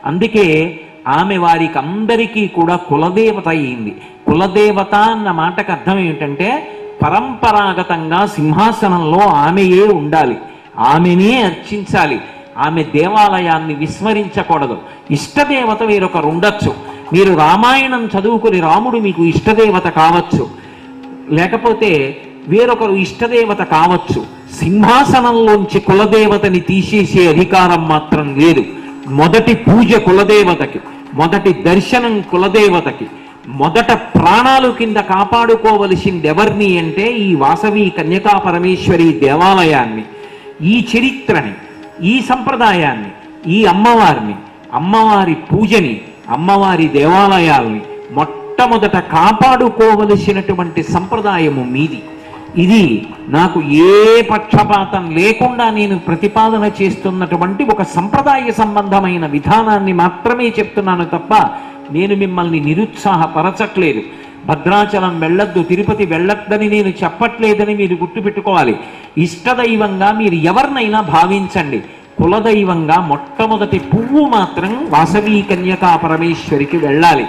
అందుకే ఆమె వారికి అందరికీ కూడా కులదేవత అయింది. కులదేవత అన్న మాటకు అర్థం ఏమిటంటే పరంపరాగతంగా సింహాసనంలో ఆమెయే ఉండాలి, ఆమెనే అర్చించాలి, ఆమె దేవాలయాన్ని విస్మరించకూడదు. ఇష్టదేవత వేరొకరు ఉండొచ్చు. మీరు రామాయణం చదువుకుని రాముడు మీకు ఇష్టదేవత కావచ్చు, లేకపోతే వేరొకరు ఇష్టదేవత కావచ్చు. సింహాసనంలోంచి కులదేవతని తీసేసే అధికారం మాత్రం లేదు. మొదటి పూజ కులదేవతకి, మొదటి దర్శనం కులదేవతకి, మొదట ప్రాణాలు కింద కాపాడుకోవలసింది ఎవరిని అంటే ఈ వాసవి కన్యకా పరమేశ్వరి దేవాలయాన్ని, ఈ చరిత్రని, ఈ సంప్రదాయాన్ని, ఈ అమ్మవారిని, అమ్మవారి పూజని, అమ్మవారి దేవాలయాల్ని మొట్టమొదట కాపాడుకోవలసినటువంటి సంప్రదాయము మీది. ఇది నాకు ఏ పక్షపాతం లేకుండా నేను ప్రతిపాదన చేస్తున్నటువంటి ఒక సంప్రదాయ సంబంధమైన విధానాన్ని మాత్రమే చెప్తున్నాను తప్ప నేను మిమ్మల్ని నిరుత్సాహపరచట్లేదు. భద్రాచలం వెళ్ళొద్దు, తిరుపతి వెళ్ళొద్దని నేను చెప్పట్లేదని మీరు గుర్తుపెట్టుకోవాలి. ఇష్టదైవంగా మీరు ఎవరినైనా భావించండి. కులదైవంగా మొట్టమొదటి పువ్వు మాత్రం వాసవి కన్యకా పరమేశ్వరికి వెళ్ళాలి.